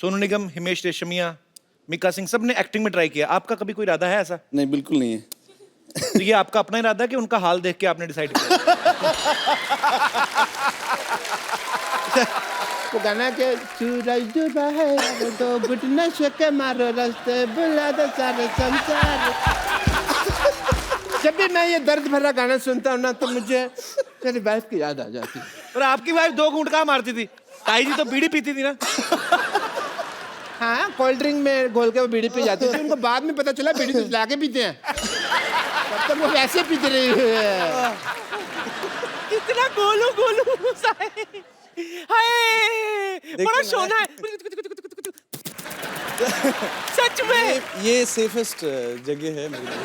सोनू निगम, हिमेश रेशमिया, मिका सिंह, सब ने एक्टिंग में ट्राई किया। आपका कभी कोई इरादा है ऐसा? नहीं, बिल्कुल नहीं है। तो ये आपका अपना इरादा है कि उनका हाल देख के आपने डिसाइड किया? वो गाना के सूरज डूबा है तो घुटने से के मारो रास्ते बुला दो सारे संसार। जब भी मैं ये दर्द भरा गाना सुनता हूँ ना तो मुझे मेरी वाइफ की याद आ जाती है। और आपकी वाइफ 2 घूंट कहाँ मारती थी? ताई जी तो बीड़ी पीती थी ना? हाँ, कोल्ड ड्रिंक में घोल के वो बीड़ी पी जाती थी। उनको बाद में पता चला बीड़ी तो लाके पीते हैं, तब तक वो वैसे पीते रही है। कितना गोलू गोलू सा है। हाय, बड़ा सोना है। सच में ये सेफेस्ट जगह है मेरे लिए।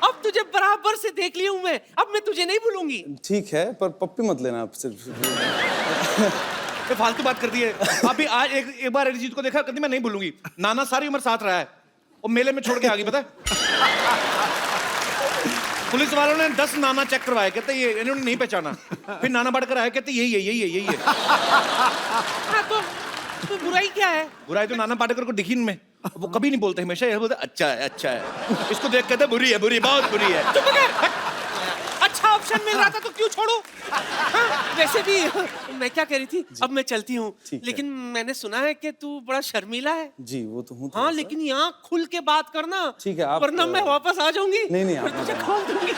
अब तुझे बराबर से देख ली हूँ मैं, अब मैं तुझे नहीं भूलूंगी। ठीक है, पर पप्पी मत लेना आप सिर्फ। ये फालतू बात कर दी है। अभी आज एक बार अरिजीत को देखा, कहती मैं नहीं भूलूंगी। नाना सारी उम्र साथ रहा है, वो मेले में छोड़ के आ गई, पता है? पुलिस वालों ने 10 नाना चेक करवाए, कहते ये इन्होंने नहीं पहचाना। फिर नाना बढ़कर आया, कहते यही है। हाँ, तो बुराई क्या है? बुराई तो नाना पाटेकर को दिखी इनमें। वो कभी नहीं बोलते, हमेशा ये बोलते अच्छा है। इसको देख कहते बुरी है, बहुत बुरी है। चुप कर। अच्छा ऑप्शन मिल रहा था तो क्यों छोड़ू? हाँ, वैसे भी मैं क्या कह रही थी, अब मैं चलती हूँ, लेकिन मैंने सुना है कि तू बड़ा शर्मीला है। जी, वो तो हूँ। हाँ, लेकिन यहाँ खुल के बात करना। ठीक है, आप वरना मैं वापस आ जाऊंगी। नहीं, आप तुझे खोल दूंगी।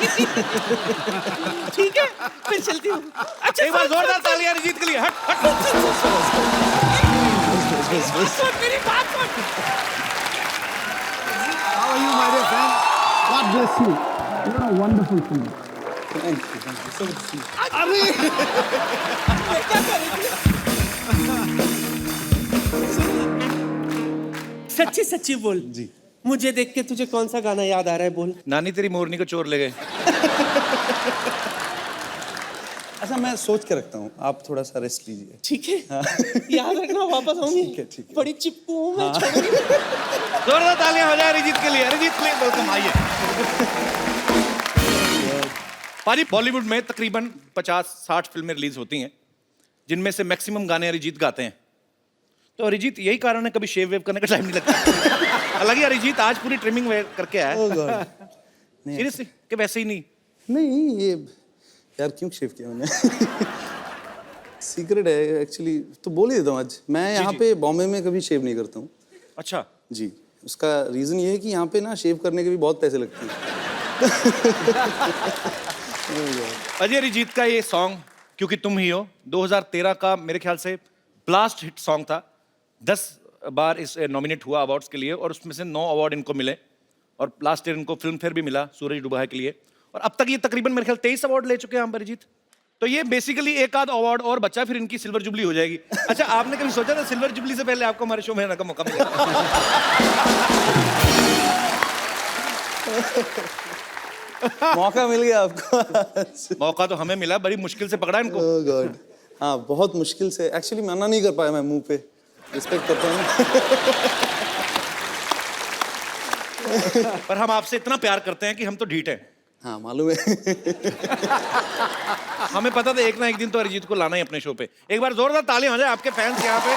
ठीक है, फिर चलती हूँ। अच्छा, एक बार जोरदार तालियां अरिजीत के लिए। हट। सुन मेरी बात सुन। How are you, my dear friend? God bless you. You're a wonderful singer. Thank you. अरे मैं क्या कर रही थी? सच्ची बोल जी। मुझे देख के तुझे कौन सा गाना याद आ रहा है? बोल। नानी तेरी मोरनी को चोर ले गए। अच्छा, मैं सोच के रखता हूँ, आप थोड़ा सा रेस्ट लीजिए। ठीक है, याद रखना, वापस आऊंगी। ठीक है। बड़ी चिपकू हूँ मैं। जोरदार तालियां हो जाए अरिजीत के लिए। वेलकम, आइए। पाजी, बॉलीवुड में तकरीबन 50-60 फिल्में रिलीज होती हैं, जिनमें से मैक्सिमम गाने अरिजीत गाते हैं। तो अरिजीत, यही कारण है कभी शेव वेव करने का टाइम नहीं लगता। हालांकि अरिजीत आज पूरी ट्रिमिंग वेयर करके आया है। सीरियसली कि वैसे ही नहीं, ये यार क्यों शेव किया मैंने? सीक्रेट है एक्चुअली, तो बोल ही देता हूँ आज। मैं यहाँ पे बॉम्बे में कभी शेव नहीं करता हूँ। अच्छा जी, उसका रीजन ये है कि यहाँ पे ना शेव करने के भी बहुत पैसे लगते हैं। अजय अरिजीत का ये सॉन्ग क्योंकि तुम ही हो 2013 का मेरे ख्याल से ब्लास्ट हिट सॉन्ग था। 10 बार इस नॉमिनेट हुआ अवार्ड्स के लिए और उसमें से 9 अवार्ड इनको मिले और लास्ट ईयर इनको फिल्म फेयर भी मिला सूरज डूबा है के लिए। और अब तक ये तकरीबन मेरे ख्याल 23 अवार्ड ले चुके हैं हम अरिजीत। तो ये बेसिकली एक आध अवार्ड और बचा, फिर इनकी सिल्वर जुबली हो जाएगी। अच्छा, आपने कभी सोचा था सिल्वर जुबली से पहले आपको हमारे शो में आने का मौका मिलेगा? मौका मिल गया आपको? मौका तो हमें मिला, बड़ी मुश्किल से पकड़ा इनको। ओह गॉड, हाँ बहुत मुश्किल से। एक्चुअली मना नहीं कर पाया मैं मुंह पे। रिस्पेक्ट करता हूँ। पर हम आपसे इतना प्यार करते हैं कि हम तो ढीठ हैं। हाँ मालूम है। हमें पता था एक ना एक दिन तो अरिजीत को लाना ही अपने शो पे। एक बार जोरदार तालियां हो जाए आपके फैंस यहाँ पे।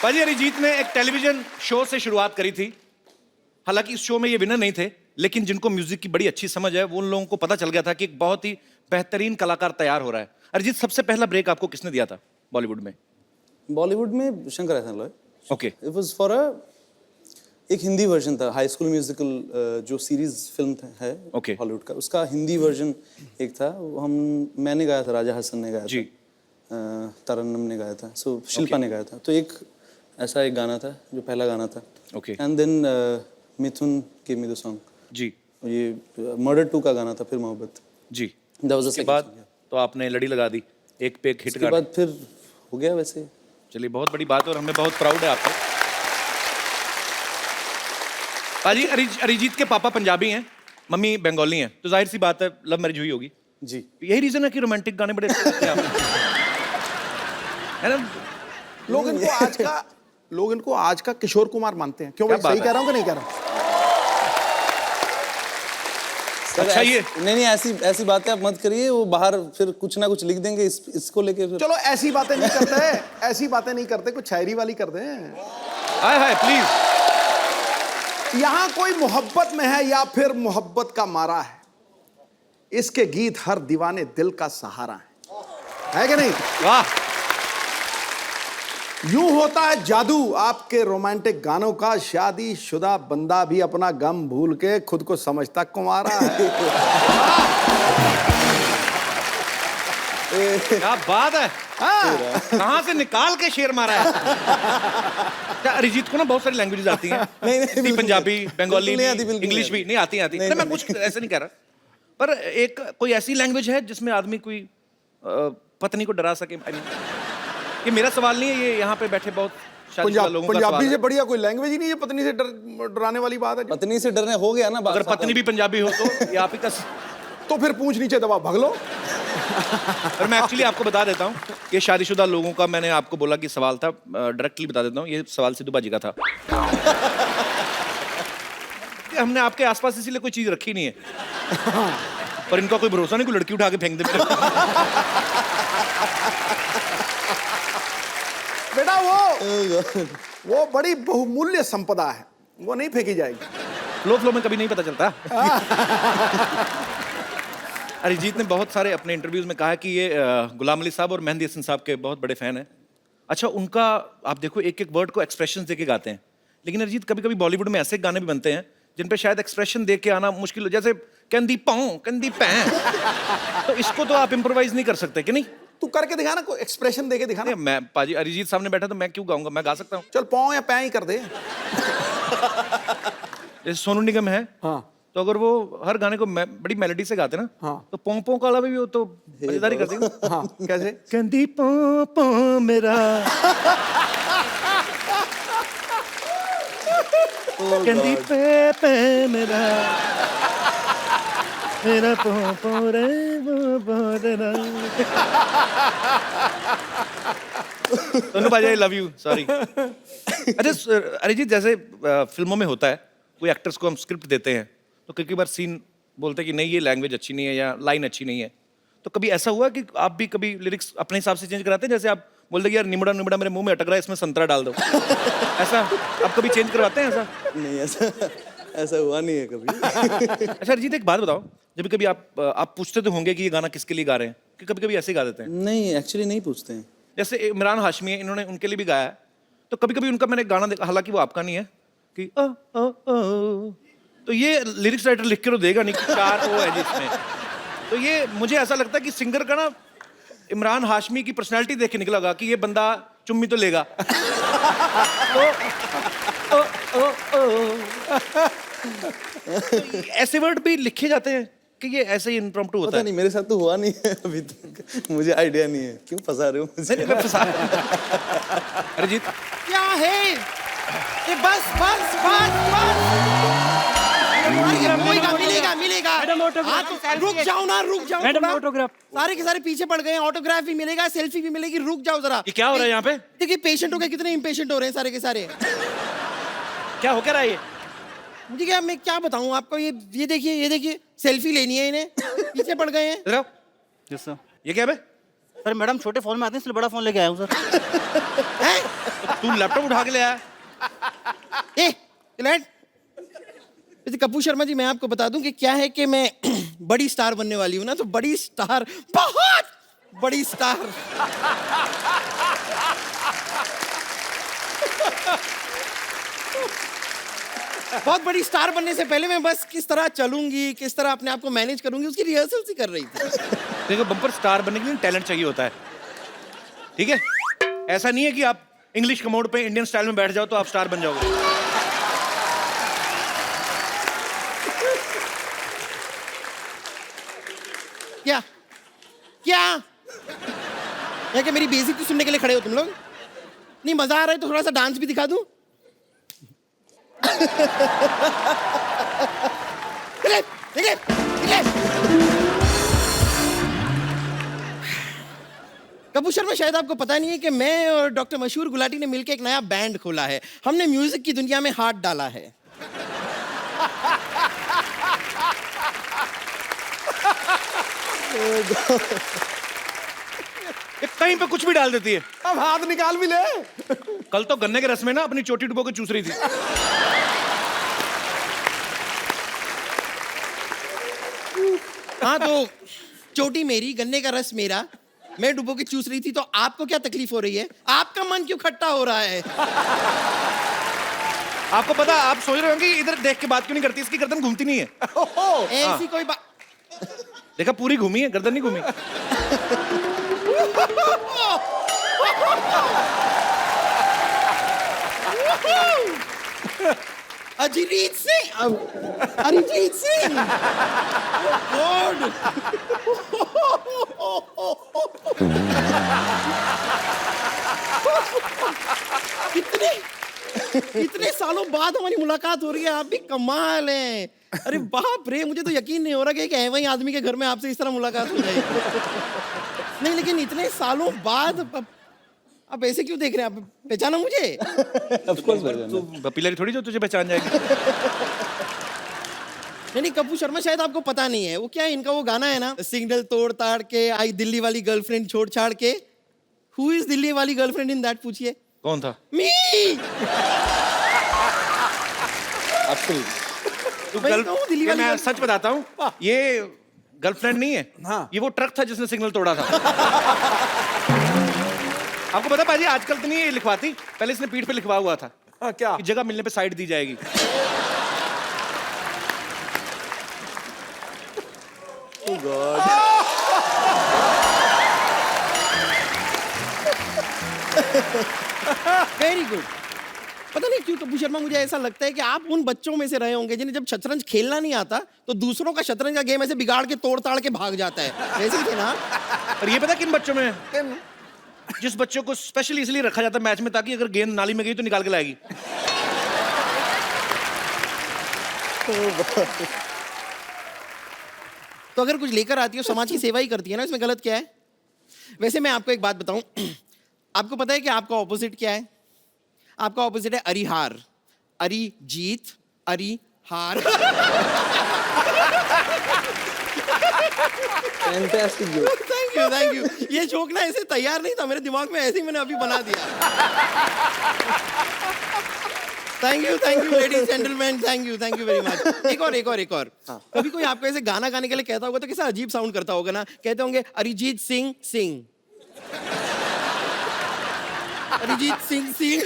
भाजी, अरिजीत ने एक टेलीविजन शो से शुरुआत करी थी। हालांकि इस शो में ये विनर नहीं थे, लेकिन जिनको म्यूजिक की बड़ी अच्छी समझ है वो उन लोगों को पता चल गया था कि एक बहुत ही बेहतरीन कलाकार तैयार हो रहा है। अरिजीत, सबसे पहला ब्रेक आपको किसने दिया था बॉलीवुड में? बॉलीवुड में शंकर एहसान Loy. Okay. It was for एक हिंदी वर्जन था, हाई स्कूल म्यूजिकल जो सीरीज फिल्म है हॉलीवुड का, उसका हिंदी वर्जन एक था। मैंने गाया था, राजा हसन ने गाया जी। था, तरन्नुम ने गाया था, शिल्पा ने गाया था। तो एक ऐसा एक गाना था जो पहला गाना था। Okay. And then Mithun give me the song. जी। ये मर्डर 2 का गाना था, फिर मोहब्बत। जी। दैट वाज द उसके बाद तो आपने लड़ी लगा दी, एक पे एक हिट। उसके बाद फिर हो गया वैसे। चलिए, बहुत बड़ी बात है और हमें बहुत प्राउड है आपको। पाजी, अरिजीत के पापा पंजाबी हैं, मम्मी बंगाली हैं, तो जाहिर सी बात है लव मैरिज हुई होगी। जी। यही रीजन है कि रोमांटिक गाने बड़े अच्छे लगते हैं आपको, है ना? लोग इनको आज का किशोर कुमार मानते हैं। क्यों भाई, क्या बात सही है? कह रहा हूँ कि नहीं कह रहा हूँ? अच्छा ये नहीं ऐसी बातें आप मत करिए, वो बाहर फिर कुछ ना कुछ लिख देंगे इसको लेके फिर। चलो ऐसी बातें नहीं करते, ऐसी बातें नहीं करते, कुछ शायरी वाली कर दें। हाय हाय प्लीज। यहां कोई मोहब्बत में है या फिर मोहब्बत का मारा है, इसके गीत हर दीवाने दिल का सहारा है कि नहीं? वाह। यूं होता है जादू आपके रोमांटिक गानों का, शादीशुदा बंदा भी अपना गम भूल के खुद को समझता कुंवारा है। क्या बात है। कहाँ से निकाल के शेर मारा है। क्या अरिजीत को ना बहुत सारी लैंग्वेजेस आती हैं। नहीं, पंजाबी, बंगाली, बिल्कुल नहीं आती, बिल्कुल इंग्लिश भी नहीं आती। नहीं, मैं कुछ ऐसे नहीं कह रहा, पर एक कोई ऐसी लैंग्वेज है जिसमें आदमी कोई पत्नी को डरा सके। ये मेरा सवाल नहीं है, ये यहाँ पे बैठे बहुत शादीशुदा लोगों का सवाल पंजाबी है। से बढ़िया कोई लैंग्वेज ही नहीं है पत्नी से डराने वाली बात है। पत्नी से डरने हो गया ना बात। अगर पत्नी भी पंजाबी हो तो ये आप ही का। तो फिर पूंछ नीचे दबा भाग लो। और मैं एक्चुअली आपको बता देता हूँ कि शादीशुदा लोगों का, मैंने आपको बोला कि सवाल था, डायरेक्टली बता देता हूँ, ये सवाल सिद्धू बाजी का था। कि हमने आपके आसपास इसीलिए कोई चीज रखी नहीं है, पर इनका कोई भरोसा नहीं, कोई लड़की उठा के फेंक दे। बेटा वो बड़ी बहुमूल्य संपदा है, वो नहीं फेंकी जाएगी। फ्लो में कभी नहीं पता चलता। अरिजीत ने बहुत सारे अपने इंटरव्यूज में कहा है कि ये गुलाम अली साहब और मेहंदी हसन साहब के बहुत बड़े फैन हैं। अच्छा, उनका आप देखो एक एक वर्ड को एक्सप्रेशन देके गाते हैं, लेकिन अरिजीत कभी कभी बॉलीवुड में ऐसे गाने भी बनते हैं जिन पे शायद एक्सप्रेशन दे के आना मुश्किल हो, जैसे कंदी पाऊं कंदी पैं। तो इसको तो आप इम्प्रोवाइज नहीं कर सकते कि नहीं? तू करके दिखा ना, कोई एक्सप्रेशन देके दिखा ना। मैं पाजी अरिजीत सामने बैठा तो मैं क्यों गाऊंगा, मैं गा सकता हूँ। चल पाँव या पैं ही कर दे। जैसे सोनू निगम है, हाँ तो अगर वो हर गाने को बड़ी मेलोडी से गाते ना, हाँ। तो पों पों का अलावा भी वो तो मजेदारी कर देंगे। हाँ कैसे? कंदी पों पों मेरा, कंदी पे पे मेरा, मेरा पों पों रे वो बोलना। सोनू भाई आई लव यू, सॉरी। अच्छा अरिजीत, जैसे फिल्मों में होता है, कोई एक्टर्स को हम स्क्रिप्ट देते हैं तो कई बार सीन बोलते हैं कि नहीं ये लैंग्वेज अच्छी नहीं है या लाइन अच्छी नहीं है, तो कभी ऐसा हुआ कि आप भी कभी लिरिक्स अपने हिसाब से चेंज कराते हैं? जैसे आप बोलते हैं कि यार निमड़ा निमड़ा मेरे मुंह में अटक रहा है, इसमें संतरा डाल दो। ऐसा आप कभी चेंज करवाते हैं? ऐसा नहीं, ऐसा हुआ नहीं है कभी। अच्छा अरिजीत, एक बात बताओ, जब कभी आप पूछते तो होंगे कि ये गाना किसके लिए गा रहे हैं, कि कभी कभी ऐसे गा देते हैं? नहीं, एक्चुअली नहीं पूछते हैं। जैसे इमरान हाशमी है, इन्होंने उनके लिए भी गाया है, तो कभी कभी उनका मैंने गाना देखा, हालांकि वो आपका नहीं है, कि ओ ओ ओ, तो ये लिरिक्स राइटर लिख के तो देगा नहीं कि 4 ओ है जिसमें। तो ये मुझे ऐसा लगता है कि सिंगर का ना इमरान हाशमी की पर्सनालिटी देख के निकलेगा कि ये बंदा चुम्मी तो लेगा। ओ, ओ, ओ, ओ। तो ऐसे वर्ड भी लिखे जाते हैं कि ये ऐसे ही इम्प्रॉम्प्टू होता पता है? नहीं, मेरे साथ तो हुआ नहीं है अभी तक, मुझे आइडिया नहीं है। क्यों फंसा रहे हो मुझे? नहीं, मैं फंसा। अरिजीत क्या है ये? बस बस बस बस। मिलेगा मिलेगा। हाँ, तो रुक जाओ ना, रुक जाओ। मैडम थोड़ा। ऑटोग्राफ। सारे के सारे पीछे पड़ गए हैं, ऑटोग्राफ भी मिलेगा, सेल्फी भी मिलेगी, रुक जाओ जरा। ये क्या हो रहा है यहाँ पे? देखिए पेशेंट हो गए, कितने इम्पेशेंट हो रहे हैं सारे के सारे। क्या हो क्या रहा है ये? मुझे क्या, मैं क्या बताऊं आपको, ये देखिए सेल्फी लेनी है इन्हें, पीछे पड़ गए हैं। इधर आओ। Yes sir. ये क्या है बे? सर मैडम छोटे फोन में आते हैं, इसलिए बड़ा फोन लेके आया हूँ सर। तू लैपटॉप उठा के ले आया? वैसे कपूर शर्मा जी, मैं आपको बता दूं कि क्या है कि मैं बड़ी स्टार बनने वाली हूं ना, तो बड़ी स्टार, बहुत बड़ी स्टार। बहुत बड़ी स्टार बनने से पहले मैं बस किस तरह चलूंगी, किस तरह अपने आप को मैनेज करूंगी, उसकी रिहर्सल सी कर रही थी। देखो बम्पर स्टार बनने के लिए टैलेंट चाहिए होता है, ठीक है? ऐसा नहीं है कि आप इंग्लिश कमोड पे इंडियन स्टाइल में बैठ जाओ तो आप स्टार बन जाओगे। क्या क्या क्या क्या मेरी बेइज्जती सुनने के लिए खड़े हो तुम लोग? नहीं मजा आ रहा है तो थोड़ा सा डांस भी दिखा दूं? निकले। कपूर शर्मा, शायद आपको पता नहीं है कि मैं और डॉक्टर मशहूर गुलाटी ने मिलकर एक नया बैंड खोला है। हमने म्यूजिक की दुनिया में हाथ डाला है। ये कहीं पे कुछ भी डाल देती है। अब हाथ निकाल भी ले। कल तो गन्ने के रस में ना अपनी चोटी डुबो के चूस रही थी। हाँ तो चोटी मेरी, गन्ने का रस मेरा, मैं डुबो के चूस रही थी, तो आपको क्या तकलीफ हो रही है? आपका मन क्यों खट्टा हो रहा है? आपको पता, आप सोच रहे होंगे इधर देख के बात क्यों नहीं करती, इसकी गर्दन घूमती नहीं है। ऐसी कोई बात। देखा, पूरी घूमी है, गर्दन नहीं घूमी। अरिजीत सिंह, अरिजीत सिंह, गॉड। इतने सालों बाद हमारी मुलाकात हो रही है, आप भी कमाल हैं। अरे बाप रे, मुझे तो यकीन नहीं हो रहा कि एक ऐसे ही आदमी के घर में आपसे इस तरह मुलाकात हो जाएगी। नहीं, लेकिन इतने सालों बाद आप ऐसे क्यों देख रहे हैं? आप पहचाना मुझे? ऑफ कोर्स तो बपीलरी थोड़ी जो तुझे पहचान जाएगी। नहीं, कपूर शर्मा शायद आपको पता नहीं है, वो क्या है, इनका वो गाना है ना, सिग्नल तोड़ ताड़ के आई दिल्ली वाली गर्लफ्रेंड छोड़ छाड़ के। हु इज दिल्ली वाली गर्लफ्रेंड इन दैट, पूछिए। कौन था? मी। तू मैं तो हूँ दिल्ली वाली मैं गर्ल- सच बताता हूँ, ये गर्लफ्रेंड नहीं है। हाँ। ये वो ट्रक था जिसने सिग्नल तोड़ा था। आपको पता पाजी, आजकल तो नहीं ये लिखवाती, पहले इसने पीठ पे लिखवा हुआ था हाँ, क्या? कि जगह मिलने पे साइड दी जाएगी। Very good. पता नहीं क्यों कपूर शर्मा, मुझे ऐसा लगता है कि आप उन बच्चों में से रहे होंगे जिन्हें जब शतरंज खेलना नहीं आता तो दूसरों का शतरंज का गेम ऐसे बिगाड़ के तोड़ ताड़ के भाग जाता है, वैसे ही थे ना? और ये पता किन बच्चों में है? जिस बच्चों को स्पेशली इसलिए रखा जाता है मैच में ताकि अगर गेंद नाली में गई तो निकाल के लाएगी। तो अगर कुछ लेकर आती हो, समाज की सेवा ही करती है ना, इसमें गलत क्या है? वैसे मैं आपको एक बात बताऊं, आपको पता है कि आपका ऑपोजिट क्या है? आपका ऑपोजिट है Arihar, Arijit, Arihar. Fantastic joke. Thank you. ये जोक ना ऐसे तैयार नहीं था मेरे दिमाग में, ऐसे ही मैंने अभी बना दिया। Thank you ladies gentleman, thank you very much. एक और। कभी कोई आपको ऐसे गाना गाने के लिए कहता होगा तो कैसा अजीब साउंड करता होगा ना? कहते होंगे अरिजीत सिंह सिंह, अरिजीत सिंह सिंह।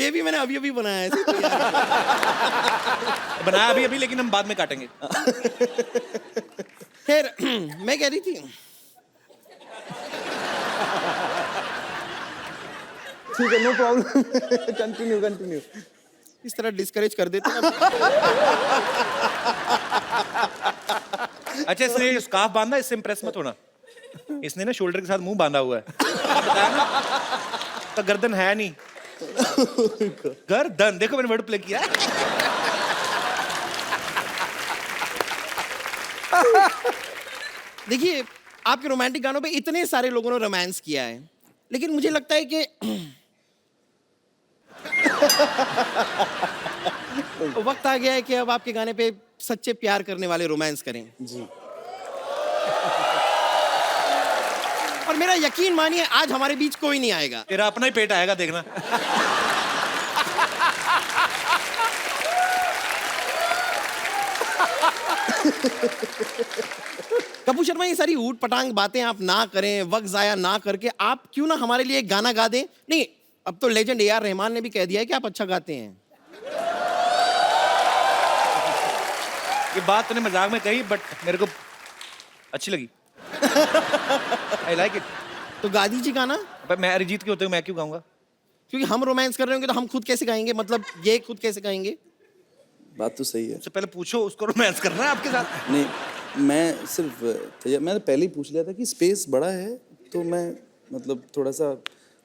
ये भी मैंने अभी बनाया है, ऐसे तैयार। बनाया अभी लेकिन हम बाद में काटेंगे। खैर, मैं कह रही थी, ठीक है, नो प्रॉब्लम। कंटिन्यू। इस तरह डिस्करेज कर देते हैं। अच्छा, इसने स्कार्फ बांधा, इससे इंप्रेस मत होना। इसने ना शोल्डर के साथ मुंह बांधा हुआ है। बताया ना? तो गर्दन है नहीं। गर्दन, देखो मैंने वर्ड प्ले किया। देखिए, आपके रोमांटिक गानों पे इतने सारे लोगों ने रोमांस किया है, लेकिन मुझे लगता है कि वक्त आ गया है कि अब आपके गाने पे सच्चे प्यार करने वाले रोमांस करें। जी। और मेरा यकीन मानिए, आज हमारे बीच कोई नहीं आएगा। तेरा अपना ही पेट आएगा, देखना। कपूर शर्मा, ये सारी ऊट पटांग बातें आप ना करें, वक्त जाया ना करके आप क्यों ना हमारे लिए एक गाना गा दें? नहीं, अब तो लेजेंड ए.आर. रहमान ने भी कह दिया है कि आप अच्छा गाते हैं। ये बात तूने मजाक में कही, बट मेरे को अच्छी लगी। I like it. तो गा दीजिए गाना। मैं अरिजीत के होते हुए मैं क्यों गाऊंगा? क्योंकि हम रोमांस कर रहे होंगे तो हम खुद कैसे गाएंगे? मतलब ये खुद कैसे गाएंगे? बात तो सही है। उससे पहले पूछो उसको रोमांस करना है आपके साथ। नहीं, मैं सिर्फ मैंने पहले ही पूछ लिया था कि स्पेस बड़ा है तो मैं मतलब थोड़ा सा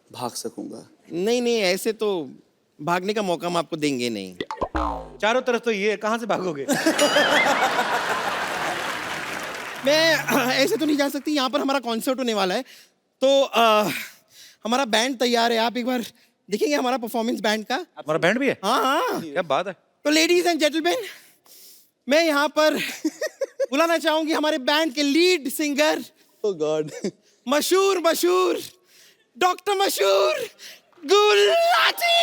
भाग सकूंगा। नहीं, ऐसे तो भागने का मौका हम आपको देंगे नहीं। चारों तरफ तो ये है, कहाँ से भागोगे? मैं ऐसे तो नहीं जा सकती, यहाँ पर हमारा कॉन्सर्ट होने वाला है, तो हमारा बैंड तैयार है। आप एक बार देखेंगे हमारा परफॉर्मेंस बैंड का? हमारा बैंड भी है? हाँ। क्या बात है। तो लेडीज एंड जेंटलमैन, मैं यहाँ पर बुलाना चाहूंगी हमारे बैंड के लीड सिंगर, Oh God. मशहूर डॉक्टर मशहूर गुलाटी।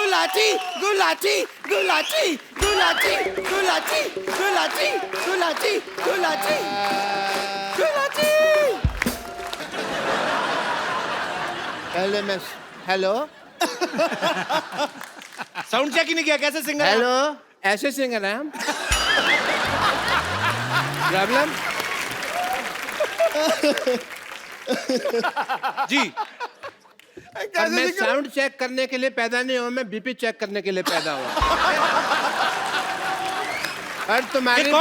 गुलाटी गुलाटी गुलाटी गुलाटी गुलाटी गुलाटी गुलाटी गुलाटी गुलाटी। पहले मैं हेलो साउंड चेक ही नहीं किया, कैसे सिंगर? हेलो ऐसे सिंगर हैं हम। प्रॉब्लम जी, और मैं साउंड चेक करने के लिए पैदा नहीं हुआ, मैं बीपी चेक करने के लिए पैदा हुआ। और तुम्हारी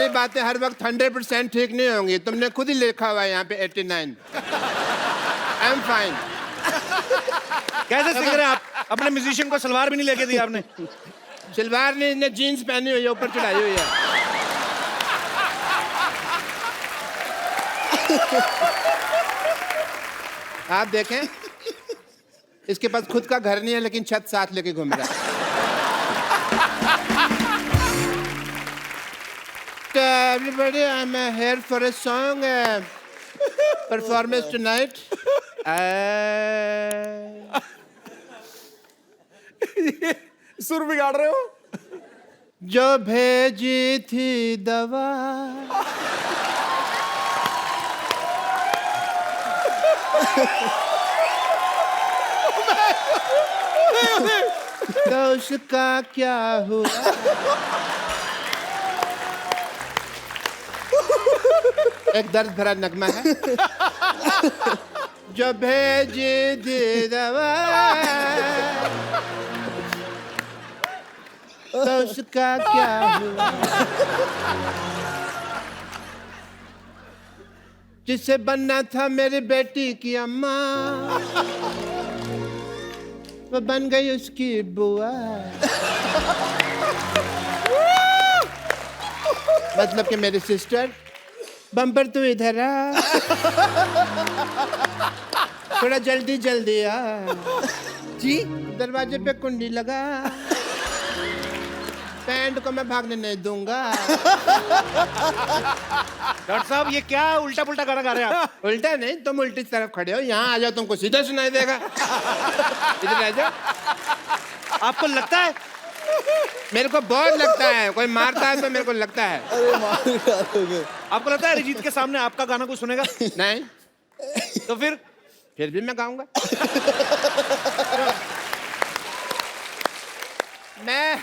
बातें हर वक्त 100% ठीक नहीं होंगी। तुमने खुद ही लिखा हुआ है यहाँ पे 89। I am fine. कैसे सिंगर हैं आप? अपने म्यूजिशियन को सलवार भी नहीं लेके दी आपने। सलवार नहीं, इसने जीन्स पहनी हुई है, ऊपर चढ़ाई हुई है। आप देखें, इसके पास खुद का घर नहीं है लेकिन छत साथ लेके घूम रहा है। So everybody, I'm here for a song performance tonight. सुर बिगाड़ रहे हो। जो भेजी थी दवा तो उसका क्या हुआ? एक दर्द भरा नगमा है। जो भेजी थी दवा तो उसका क्या हुआ? जिससे बनना था मेरी बेटी की अम्मा, वो बन गई उसकी बुआ। मतलब कि मेरी सिस्टर, बम्पर तू इधर आ, थोड़ा जल्दी जल्दी आ जी, दरवाजे पे कुंडी लगा, पैंट को मैं भागने नहीं दूंगा। डॉक्टर साहब ये क्या उल्टा पुल्टा गाना गा रहे हैं आप? उल्टा नहीं, तुम उल्टी तरफ खड़े हो, यहाँ आ जाओ तुमको सीधा सुनाई देगा। इधर आ जाओ। आपको लगता है? मेरे को बहुत लगता है, कोई मारता है तो मेरे को लगता है। अरे मार डालोगे। आपको लगता है अरिजीत के सामने आपका गाना कोई सुनेगा? नहीं, तो फिर भी मैं गाऊंगा। मैं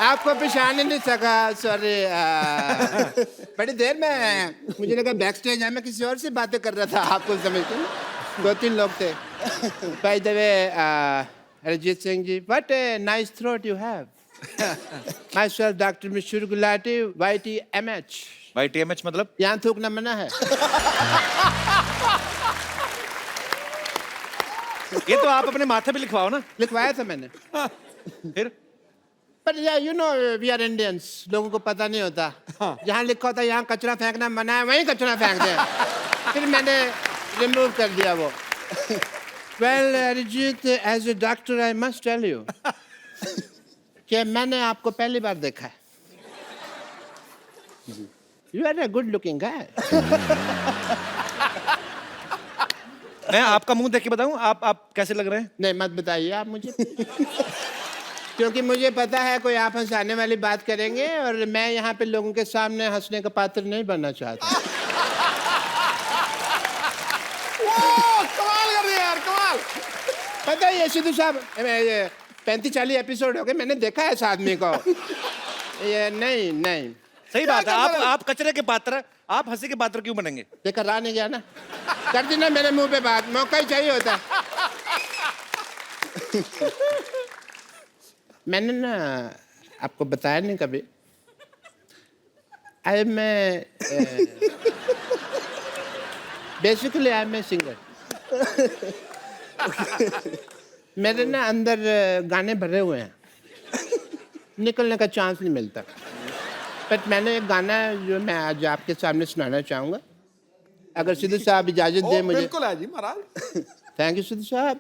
आपको पहचान ही नहीं सका, सॉरी। बड़ी देर में मुझे लगा बैक स्टेज है, मैं किसी और से बातें कर रहा था। आपको समझते हैं, 2-3 लोग थे। By the way Arijit Singh ji, what a nice throat you have. Myself doctor Mashoor Gulati, YTMH। YTMH मतलब? यहाँ थूकना मना है। ये तो आप अपने माथे पे लिखवाओ ना। लिखवाया था मैंने। फिर But yeah, you know, we are Indians. लोगों को पता नहीं होता। जहाँ लिखा होता है यहाँ कचरा फेंकना मना है, वहीं कचरा फेंकते हैं। फिर मैंने रिमूव कर दिया वो। Well, Arijit, as a doctor, I must tell you कि मैंने आपको पहली बार देखा है। You are a good-looking guy. मैं आपका मुंह देख के बताऊं आप कैसे लग रहे हैं? नहीं, मत बताइए आप मुझे। क्योंकि मुझे पता है कोई आप हंसाने वाली बात करेंगे और मैं यहाँ पे लोगों के सामने हंसने का पात्र नहीं बनना चाहता। कमाल कर दिया यार, कमाल। पता है ये सिद्धू साहब, 35-40 एपिसोड हो गए, मैंने देखा है इस आदमी को। ये नहीं सही बात है। आप कचरे के पात्र, आप हंसी के पात्र क्यों बनेंगे? देखा रहा नहीं गया ना, कर दी ना मेरे मुंह पे बात, मौका ही चाहिए होता है। मैंने ना आपको बताया नहीं कभी, मैं basically I am a singer. मेरे ना अंदर गाने भरे हुए हैं, निकलने का चांस नहीं मिलता। बट मैंने एक गाना है जो मैं आज आपके सामने सुनाना चाहूँगा, अगर सिद्धू साहब इजाज़त दें मुझे। बिल्कुल है जी महाराज। थैंक यू सिद्धू साहब।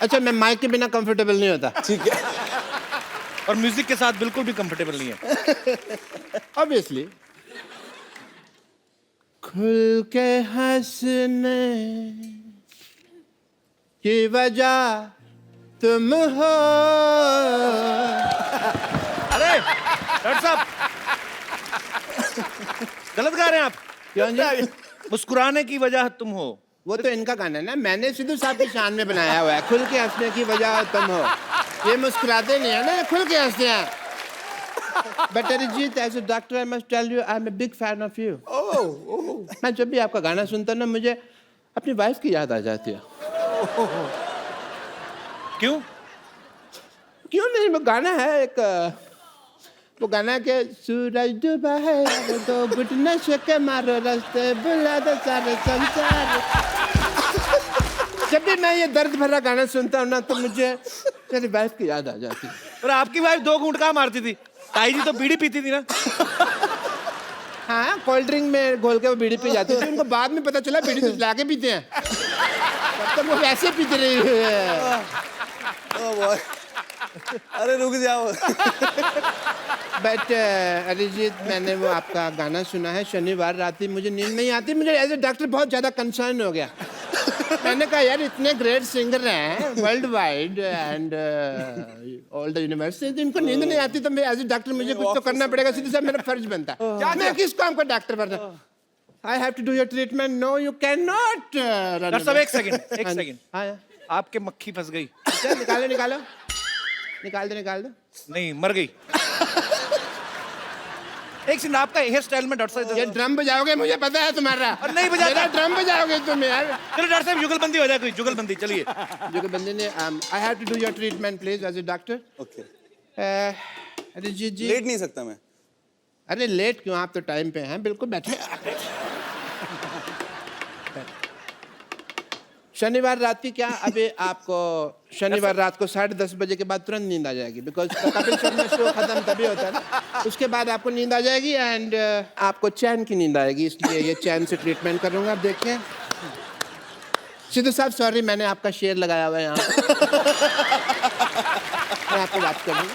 अच्छा, मैं माइक के बिना कंफर्टेबल नहीं होता। ठीक है। और म्यूजिक के साथ बिल्कुल भी कंफर्टेबल नहीं है। ऑब्वियसली। खुल के हंसने की वजह तुम हो। अरे डॉक्टर साहब, गलत गा रहे हैं आप। क्यों जी? मुस्कुराने की वजह तुम हो। वो तो इनका गाना है ना, मैंने सिद्धू साहब की शान में बनाया हुआ है। खुल के हंसने की वजह तुम हो। ये मुस्कुराते नहीं है ना, खुल के हंसते हैं। But Arijit, as a doctor, I must tell you, I'm a big fan of you. मैं जब भी आपका गाना सुनता हूँ ना, मुझे अपनी वाइफ की याद आ जाती है। क्यों? क्यों नहीं, वो गाना है एक, वो गाना के सूरज डूबा है वो तो घुटने से के मारो रास्ते बुला दो सारे संसार। जब भी मैं ये दर्द भरा गाना सुनता हूँ ना, तो मुझे मेरी वाइफ की याद आ जाती है। और आपकी वाइफ 2 घूंट कहाँ मारती थी? ताई जी तो बीड़ी पीती थी ना। हाँ, कोल्ड ड्रिंक में घोल के वो बीड़ी पी जाती थी। उनको बाद में पता चला बीड़ी तो ला के पीते हैं, तब तक वो वैसे पीते रही है। ओह बॉय, अरे रुक जाओ। बट अरिजीत, मैंने वो आपका गाना सुना है शनिवार रात ही, मुझे नींद नहीं आती। मुझे एज ए डॉक्टर बहुत ज़्यादा कंसर्न हो गया। मैंने कहा यार, इतने ग्रेट सिंगर हैं world wide and all the university, इनको नींद नहीं आती, तो मैं एज ए डॉक्टर मुझे कुछ तो करना पड़ेगा। सिद्धू साहब, मेरा फर्ज बनता है। मैं किस काम का डॉक्टर बनता? I have to do your treatment. No you can not. Doctor साहब, एक सेकंड। हाँ, आपके मक्खी फंस गई। निकालो निकालो, निकाल दो। नहीं, मर गई। एक सेकंड, आपका हेयर स्टाइल में डॉक्टर साहब। ये ड्रम बजाओगे, मुझे पता है तुम्हारा। और नहीं बजाता। मेरा ड्रम बजाओगे तुम यार। चलो डॉक्टर साहब, जुगलबंदी हो जाए कोई, जुगलबंदी। चलिए। जुगलबंदी ने, I have to do your treatment please as a doctor. Okay. Arijit ji, लेट नहीं सकता मैं। अरे लेट क्यों, आप तो टाइम पे हैं। बिल्कुल बैठे। शनिवार रात की क्या, अभी आपको शनिवार रात को 10:30 बजे के बाद तुरंत नींद आ जाएगी, बिकॉज कपिल शर्मा शो खत्म तभी होता है ना। उसके बाद आपको नींद आ जाएगी एंड आपको चैन की नींद आएगी, इसलिए ये चैन से ट्रीटमेंट करूंगा। आप देखिए सिद्धू साहब, सॉरी मैंने आपका शेर लगाया हुआ है यहाँ। मैं आपको बात करूँगा।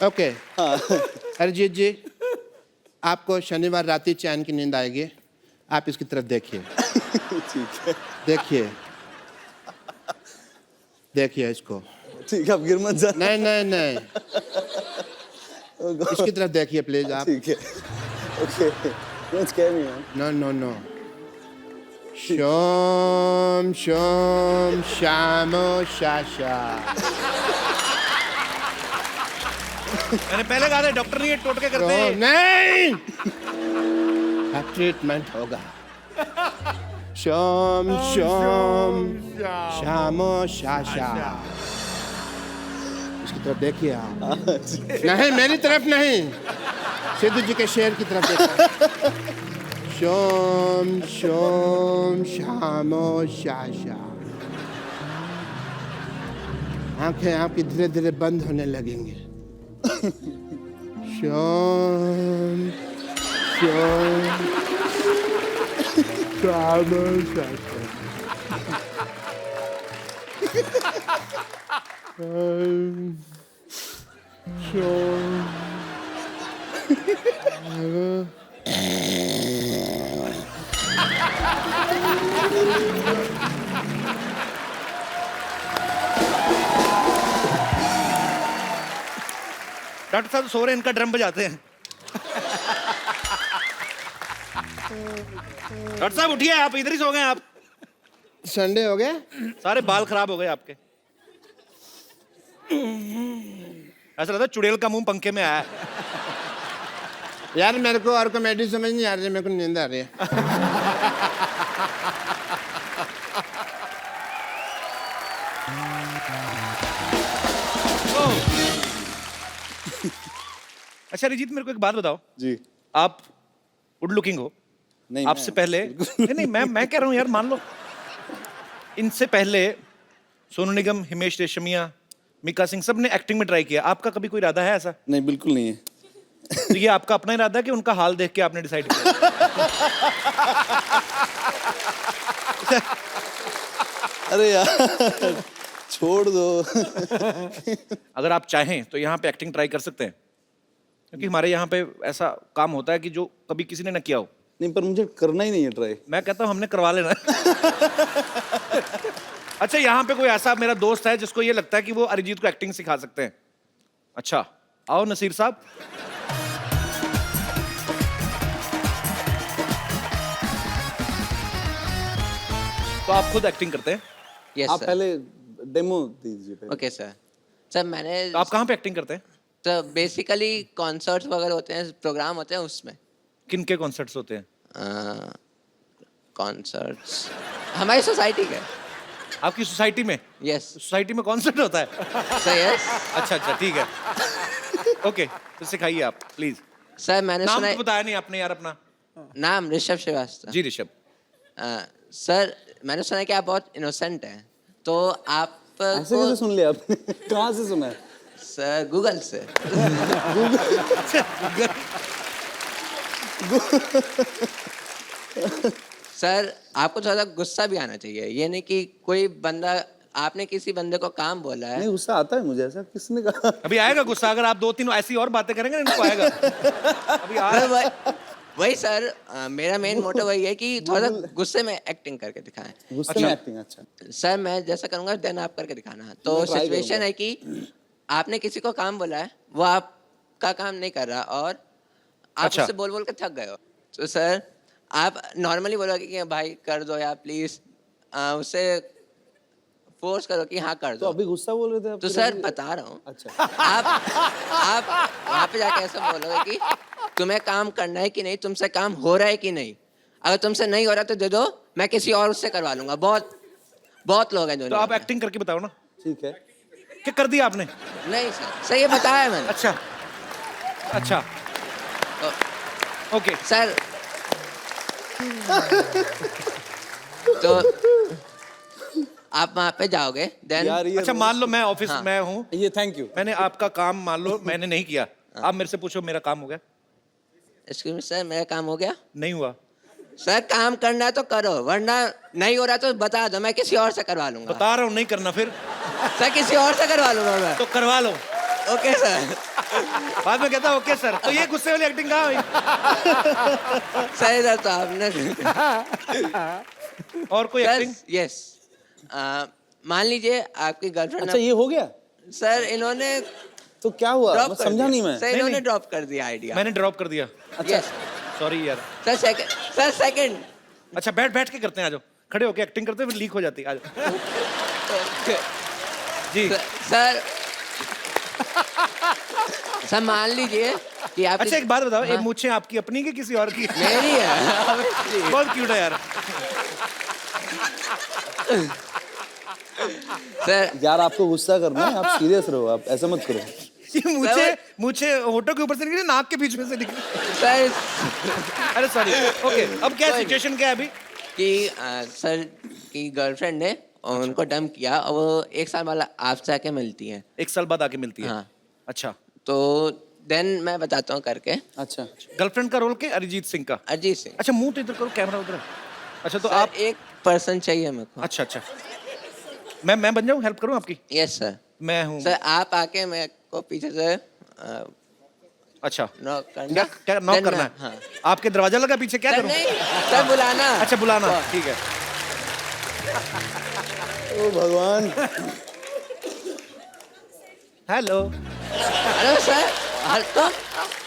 ओके अरिजीत जी, आपको शनिवार रात ही चैन की नींद आएगी। आप इसकी तरफ देखिए। ठीक है। देखिए इसको। ठीक है, अब गिर मत जा। नहीं, इसकी तरफ देखिए प्लीज आप। ठीक है। Okay, don't scare me man. No. शोम शोम शामो शाशा। मैंने पहले कहा था डॉक्टर नहीं है, टोटके करते हैं। नहीं, अब ट्रीटमेंट होगा। शोम शोम शामो शाशा। इसकी तरफ देखिए आप। नहीं, मेरी तरफ नहीं, सिद्धू जी के शेर की तरफ देखिए। शोम शोम शामो शाशा। आंखें आपकी धीरे धीरे बंद होने लगेंगी। शोम शोम शामो शाशा। शोम डॉक्टर साहब सो रहे, इनका ड्रम बजाते हैं। डॉक्टर साहब उठिए, आप इधर ही सो गए। आप संडे हो गया। सारे बाल खराब हो गए आपके। ऐसा लगता है चुड़ैल का मुंह पंखे में आया है। यार मेरे को और कॉमेडी समझ नहीं आ रही है, मेरे को नींद आ रही है। अच्छा अरिजीत मेरे को एक बात बताओ, जी आप गुड लुकिंग हो, नहीं आपसे पहले नहीं मैं कह रहा हूँ यार, मान लो इनसे पहले सोनू निगम, हिमेश रेशमिया, मिका सिंह सब ने एक्टिंग में ट्राई किया, आपका कभी कोई इरादा है ऐसा? नहीं बिल्कुल नहीं है। तो ये आपका अपना इरादा है कि उनका हाल देख के आपने डिसाइड किया? अरे यार छोड़ दो। अगर आप चाहें तो यहाँ पे एक्टिंग ट्राई कर सकते हैं, क्योंकि हमारे यहाँ पे ऐसा काम होता है कि जो कभी किसी ने ना किया हो। नहीं पर मुझे करना ही नहीं है ट्राई। मैं कहता हूँ हमने करवा लेना। अच्छा यहाँ पे कोई ऐसा मेरा दोस्त है जिसको ये लगता है कि वो अरिजीत को एक्टिंग सिखा सकते हैं? अच्छा आओ नसीर साहब। तो आप खुद एक्टिंग करते हैं? यस आप सर। पहले डेमो दीजिए पहले। Okay sir. सर मैंने तो आप कहाँ पे एक्टिंग करते हैं? तो बेसिकली कॉन्सर्ट्स वगैरह होते हैं, प्रोग्राम होते हैं उसमें। किन के कॉन्सर्ट्स होते हैं? कॉन्सर्ट्स हमारी सोसाइटी के। आपकी सोसाइटी में? यस सोसाइटी में कॉन्सर्ट होता है? सर। यस अच्छा अच्छा ठीक है। ओके तो सिखाइए आप प्लीज। सर मैंने नाम सुना तो बताया नहीं आपने यार अपना। नाम ऋषभ श्रीवास्तव। जी ऋषभ। सर मैंने सुना है कि आप बहुत इनोसेंट हैं, तो आप ऐसे कैसे सुन लिया आपने? कहाँ से सुना है? सर गूगल से। सर आपको थोड़ा गुस्सा भी आना चाहिए, ये नहीं कि कोई बंदा, आपने किसी बंदे को काम बोला है। नहीं गुस्सा आता है मुझे, ऐसा किसने कहा? अभी आएगा गुस्सा, अगर आप दो तीन ऐसी और बातें करेंगे ना इनको आएगा। अभी आ सर, वही सर मेरा मेन मोटिव वही है कि थोड़ा गुस्से में एक्टिंग करके दिखाएं। गुस्से में एक्टिंग? अच्छा सर मैं जैसा करूंगा देन आप करके दिखाना। तो मैं try सिचुएशन करूंगा। है कि आपने किसी को काम बोला है, वो आपका काम नहीं कर रहा और आप अच्छा। उससे बोल बोल के थक गए हो। तो सर आप नॉर्मली बोलोगे कि भाई कर दो या प्लीज, उससे फोर्स करो कि हाँ कर तो दो। अभी गुस्सा बोल रहे थे आप? तो फिर सर अभी- बता रहा हूँ, अच्छा आप वहाँ पे जाके ऐसा बोलोगे कि तुम्हें काम करना है कि नहीं, तुमसे काम हो रहा है कि नहीं। अगर तुमसे नहीं हो रहा तो दे दो, मैं किसी और उससे करवा लूंगा। बहुत लोग हैं जो तो आप एक्टिंग करके बताओ ना। ठीक है। क्या कर दिया आपने? नहीं सर ये बताया मैंने। अच्छा अच्छा ओके। सर तो आप वहाँ पे जाओगे देन। यार ये अच्छा मान लो मैं ऑफिस हाँ। में हूँ, ये थैंक यू। मैंने आपका काम मान लो मैंने नहीं किया, आप मेरे से पूछो मेरा काम हो गया? एक्सक्यूज मी सर, मेरा काम हो गया? नहीं हुआ। सर काम करना है तो करो, वरना नहीं हो रहा तो बता दो, मैं किसी और से करवा लूंगा। बता रहा हूँ नहीं करना फिर सर किसी और से करवा लूंगा मैं। तो करवा लो। Okay sir. बाद में कहता ओके सर। तो ये गुस्से वाली एक्टिंग कहाँ हुई? सही सर तो आपने और कोई एक्टिंग? यस मान लीजिए आपकी गर्लफ्रेंड। अच्छा ये हो गया? सर इन्होंने तो क्या हुआ? ड्रॉप मैं कर समझा दिया। नहीं मैं। सर इन्होंने ड्रॉप कर दिया आइडिया। मैंने ड्रॉप कर दिया। यस सॉरी यार। Sir second. अच्छा बैठ के करते हैं, आ जाओ। खड़े होके एक्टिंग करते हैं फिर लीक हो जाती है, आ जाओ। जी सर सर मान लीजिए कि आप अच्छा एक बात बताओ, ये मूछें आपकी अपनी की किसी और की? मेरी है। बहुत क्यूट है यार। सर यार आपको गुस्सा करना है, आप सीरियस रहो, आप ऐसा मत करो। ये मूछे होठों के ऊपर से निकली, नाक के बीच में से निकली। सर अरे सॉरी। ओके अब क्या कोई सिचुएशन क्या है अभी? कि सर की गर्लफ्रेंड ने उनको डंप किया और वो एक साल बाद आपसे आके मिलती है। एक साल बाद आके मिलती है? हाँ। अच्छा तो देन मैं बताता हूँ करके। अच्छा गर्लफ्रेंड का रोल के अरिजीत सिंह का? अरिजीत सिंह। अच्छा मुंह तो इधर करो, कैमरा उधर है। अच्छा तो सर, आप एक पर्सन चाहिए मेरे को। अच्छा अच्छा मैं बन जाऊँ, हेल्प करूँ आपकी? Yes sir. मैं हूँ। सर आप आके मेरे को पीछे से अच्छा नॉक क्या करना। क्या नॉक Then करना मैं- है? हाँ। आपके दरवाजा लगा पीछे, क्या सर करूँ? नहीं, सर बुलाना। अच्छा बुलाना, ठीक है। ओ भगवान। हेलो। Hello sir. तो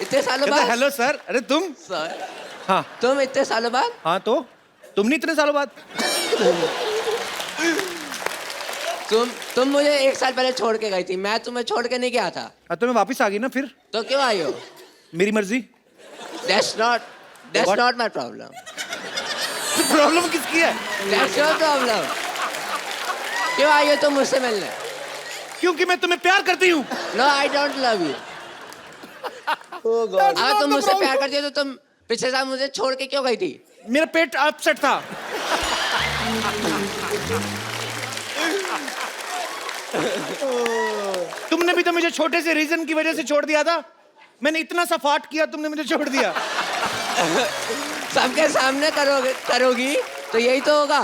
इतने सालों बाद। Hello sir. अरे तुम? सर हाँ तुम इतने सालों बाद। हाँ तो तुम नहीं इतने सालों बाद? तुम मुझे एक साल पहले छोड़ के गई थी, मैं तुम्हें छोड़ के नहीं गया था। हाँ तो मैं वापस आ गई ना फिर। तो क्यों आई हो? मेरी मर्जी। That's What? not my problem. Problem किसकी है? That's your problem. क्यों आई हो तुम मुझसे मिलने? क्योंकि मैं तुम्हें प्यार करती हूँ। No, I don't love you. अगर तुम मुझसे प्यार करती हो तो तुम पिछले साल मुझे छोड़ के क्यों गई थी? मेरा पेट अपसेट था। तुमने भी तो मुझे छोटे से रीजन की वजह से छोड़ दिया था। मैंने इतना सा फाट किया, तुमने मुझे छोड़ दिया। सबके सामने करोगी तो यही तो होगा।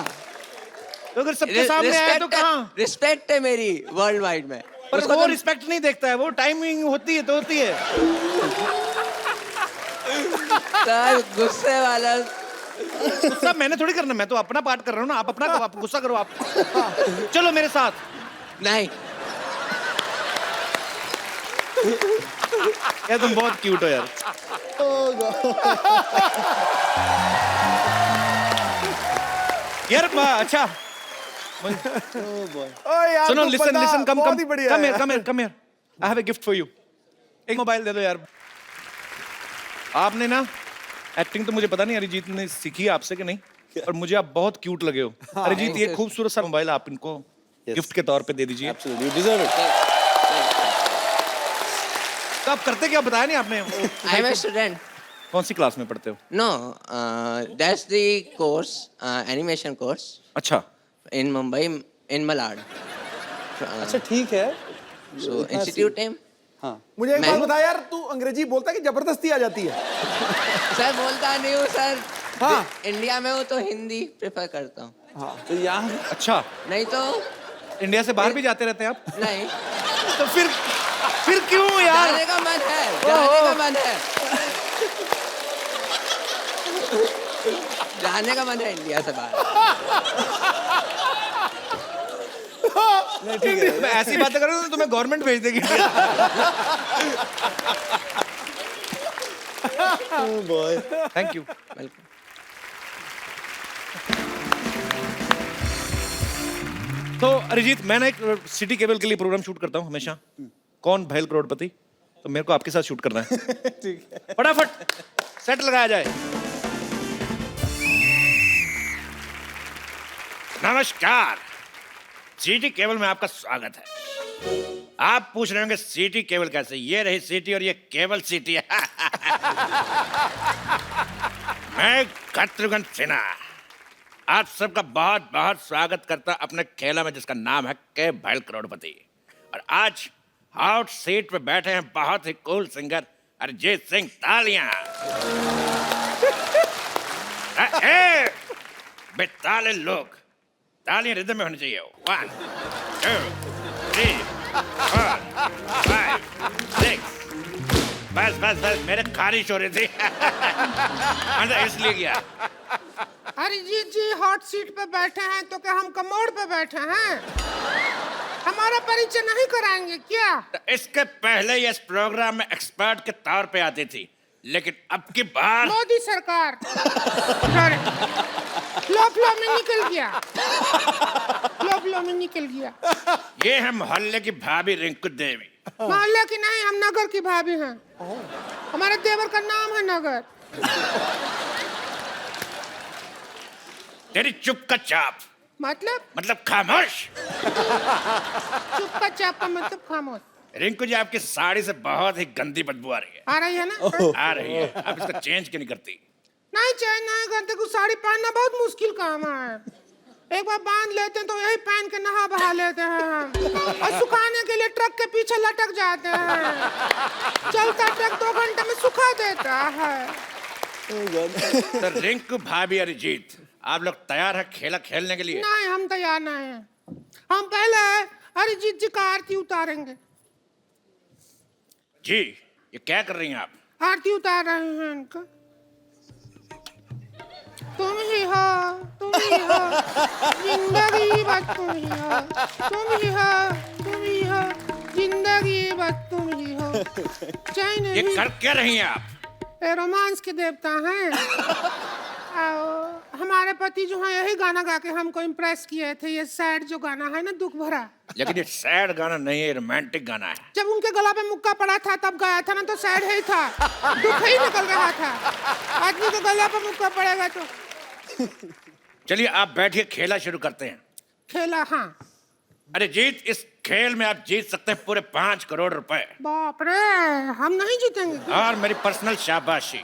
तो अगर सबके सामने आया तो कहाँ? रिस्पेक्ट है मेरी वर्ल्ड वाइड में। पर वो रिस्पेक्ट नहीं देखता है, वो टाइमिंग होती है तो होती है। सर गुस्से वाला। गुस्सा मैंने थोड़ी करना, मैं तो अपना पार्ट कर रहा हूँ ना। आप अपना करो, आप गुस्सा करो आप। चलो मेरे साथ। नहीं यार तुम बहुत क्यूट हो यार। यार अच्छा यार सुनो, तुम लिसन बता, लिसन, कम बहुत कम ही बढ़िया है। Come here. I have a gift for you. एक मोबाइल दे दो यार। आपने ना एक्टिंग तो मुझे पता नहीं अरिजीत ने सीखी है आपसे कि नहीं, और मुझे आप बहुत क्यूट लगे हो। अरिजीत ये खूबसूरत सा मोबाइल आप इनको गिफ्ट के तौर पे दे दीजिए। Absolutely, you deserve it. तो आप करते क्या, बताया नहीं आपने? I am a student. कौन सी क्लास में पढ़ते हो? No that's the course animation course अच्छा, इन मुंबई इन मलाड। अच्छा ठीक है। So institute name. हाँ मुझे एक मैं- बात बता यार, तू अंग्रेजी बोलता है कि जबरदस्ती आ जाती है? सर बोलता नहीं हूँ सर। हाँ। इंडिया में हूँ तो हिंदी प्रेफर करता हूँ। हाँ तो यहाँ अच्छा। नहीं तो इंडिया से बाहर भी जाते रहते हैं आप? नहीं। तो फिर क्यों यार? जाने का मन है, जाने का मन है। जाने का मन है इंडिया से बाहर। मैं ऐसी बातें करूँ तो तुम्हें गवर्नमेंट भेज देगी। Thank you. वेलकम। तो अरिजीत, मैं ना एक सिटी केबल के लिए प्रोग्राम शूट करता हूँ हमेशा। कौन भैल करोड़पति, तो मेरे को आपके साथ शूट करना है। ठीक है। फटाफट सेट लगाया जाए। नमस्कार, सिटी केबल में आपका स्वागत है। आप पूछ रहे होंगे सिटी केबल कैसे? ये रही सिटी और ये केबल सिटी है। मैं शत्रुघ्न सिन्हा आप सबका बहुत बहुत स्वागत करता अपने खेला में, जिसका नाम है के भैल करोड़पति। और आज हॉट सीट पे बैठे हैं बहुत ही कूल सिंगर अरिजीत सिंह। तालियां। बेताले लोग, तालियां रिदम में होनी चाहिए। 1 2 3 4 5 6। बस बस बस, मेरे खारिश हो रही थी। अंदर इसलिए गया। अरिजीत जी हॉट सीट पे बैठे हैं तो क्या हम कमोड पे बैठे हैं? हमारा परिचय नहीं कराएंगे क्या? इसके पहले ये इस प्रोग्राम में एक्सपर्ट के तौर पे आती थी, लेकिन अब की बार मोदी सरकार फ्लो में निकल गया। फ्लो में निकल गया। ये है मोहल्ले की भाभी रिंकू देवी। मोहल्ले की नहीं, हम नगर की भाभी हैं। हमारे देवर का नाम है नगर। तेरी चुप का चाप मतलब खामोश। चुप का चाप का मतलब खामोश। रिंकू जी, आपकी साड़ी से बहुत ही गंदी बदबू आ रही है। आ रही है ना? आ रही है। आप इसका चेंज क्यों नहीं करती? नहीं चेंज नहीं करते, कुछ साड़ी पहनना बहुत मुश्किल काम है। एक बार बांध लेते हैं तो यही पहन के नहा बहा लेते हैं हम। और सुखाने के लिए ट्रक के पीछे लटक जाते हैं। चलता ट्रक 2 घंटे में सुखा देता है। तो रिंकू भाभी अरिजीत, आप लोग तैयार हैं खेला खेलने के लिए? नहीं, हम तैयार नहीं हैं। हम पहले अरिजीत जी का आरती उतारेंगे। जी, ये क्या कर रही हैं आप? आरती उतार रहे हैं इनका। तुम ही हो, तुम ही हो, जिंदगी बस तुम ही हो, तुम ही हो, तुम ही हो, जिंदगी बस तुम ही हो। चैन ये भी कर क्या रही हैं आप? ये रोमांस के देवता हैं। हमारे पति जो है यही गाना गा के हमको इम्प्रेस किए थे। ये सैड जो गाना है ना, दुख भरा। लेकिन ये सैड गाना नहीं है, रोमांटिक गाना है। जब उनके गला पे मुक्का पड़ा था तब गाया था ना, तो सैड ही था, दुख ही निकल रहा था। आदमी के गला पे मुक्का पड़ेगा तो। चलिए आप बैठिए, खेला शुरू करते हैं। खेला? हाँ, अरिजीत, इस खेल में आप जीत सकते हैं पूरे 5 करोड़ रुपए बाप रे, हम नहीं जीतेंगे। और मेरी पर्सनल शाबाशी।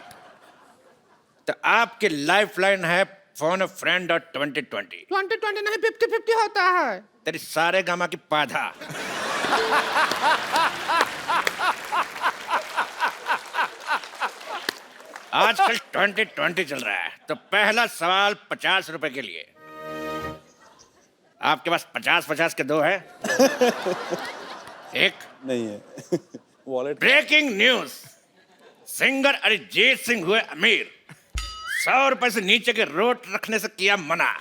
तो आपकी लाइफलाइन है फोन अ फ्रेंड और 2020। 2020 नहीं, 50-50 होता है। तेरी सारे गामा की पाधा। आजकल 2020 चल रहा है, तो पहला सवाल 50 रुपए के लिए। आपके पास 50-50 के दो है? एक नहीं है। Wallet. Breaking news, singer Arijit Singh हुए अमीर, 100 रुपए से नीचे के रोट रखने से किया मना।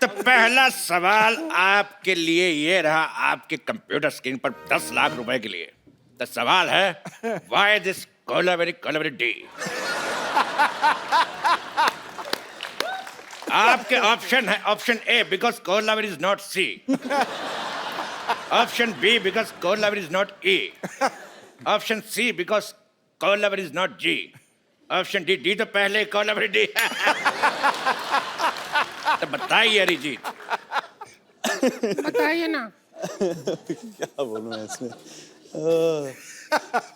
तो पहला सवाल आपके लिए ये रहा, आपके कंप्यूटर स्क्रीन पर 10 लाख रुपए के लिए। तो सवाल है, व्हाई दिस कोलावेरी डी? आपके ऑप्शन है, option A because Kolaveri is not C, option B because Kolaveri is not E, option C because Kolaveri is not G, option D, D तो पहले कोलावेरी डी। तो बताइए अरिजीत। बताइए ना। क्या बोलूं मैं इसमें?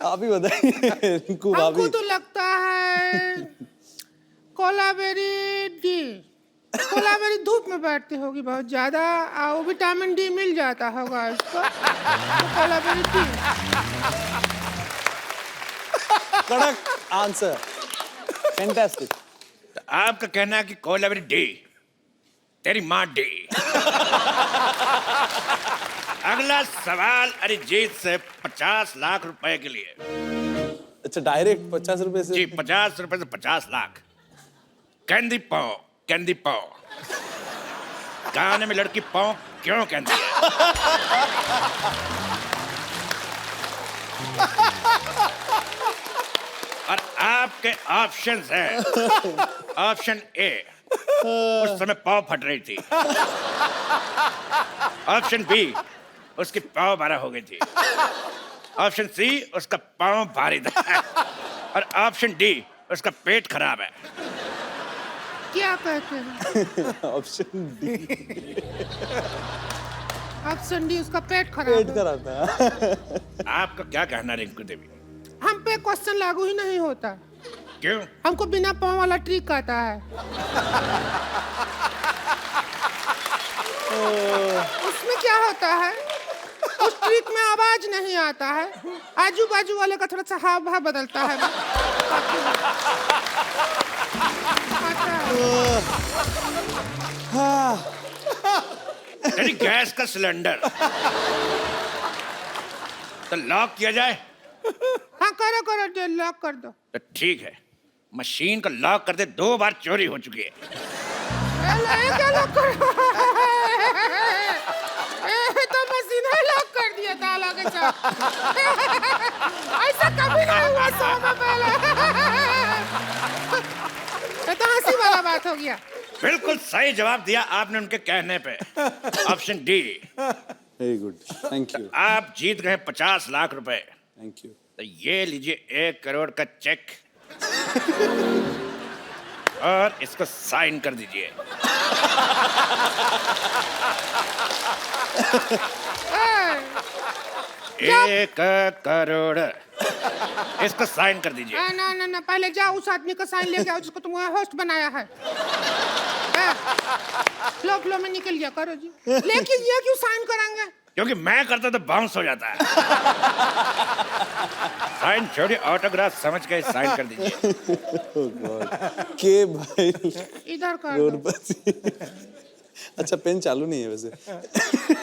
आप ही बताइए रिंकू हमको भाभी। तो लगता है कोलावेरी डी। कोलावेरी धूप में बैठती होगी बहुत ज्यादा, और विटामिन डी मिल जाता होगा इसको, तो कोलावेरी डी। कड़क आंसर, फैंटास्टिक। तो आपका कहना है कि कोलावेरी डी, तेरी माँ डी। अगला सवाल अरिजीत से 50 लाख रुपए के लिए। अच्छा, डायरेक्ट 50 रुपए से? जी, 50 रुपए से 50 लाख। कैंडी पाओ, कैंडी पाओ। गाने में लड़की पाओ क्यों कहती है? और आपके ऑप्शंस हैं, ऑप्शन ए, उस समय पाव फट रही थी, ऑप्शन बी, उसकी पाव 12 हो गई थी, ऑप्शन सी, उसका पाव भारी था, और ऑप्शन डी, उसका पेट खराब है। क्या कहते हैं? Option D. ऑप्शन डी, उसका पेट खराब पेट है। खराब था। आपका क्या कहना है रिंकू देवी? हम पे क्वेश्चन लागू ही नहीं होता। क्यों? हमको बिना पाँव वाला ट्रिक आता है। उसमें क्या होता है, उस ट्रिक में आवाज नहीं आता है, आजू बाजू वाले का थोड़ा सा हाव भाव बदलता है। यानी गैस का सिलेंडर। तो लॉक किया जाए? हाँ करो करो, लॉक कर दो। तो ठीक है, मशीन को लॉक कर दे, 2 बार चोरी हो चुकी है। क्या लॉक करो? तो मशीन है, लॉक कर दिया ताला के साथ। ऐसा कभी नहीं हुआ 100 में पहले। ये तो हंसी वाला बात हो गया। बिल्कुल सही जवाब दिया आपने उनके कहने पे, option D. Very good, thank you. आप जीत गए 50 लाख रुपए। Thank you. तो ये लीजिए 1 करोड़ का चेक, और इसको साइन कर दीजिए। ए, 1 करोड़, इसको साइन कर दीजिए। ना ना ना, पहले जाओ उस आदमी का साइन लेके आओ जिसको तुमने होस्ट बनाया है। फ्लो फ्लो में निकल गया, करो जी। लेकिन ये क्यों साइन कराएंगे? क्योंकि मैं करता तो बाउंस हो जाता है। साइन छोड़िए, ऑटोग्राफ समझ के साइन कर दीजिए। के भाई इधर कर दो। करोड़पति। अच्छा, पेन चालू नहीं है वैसे।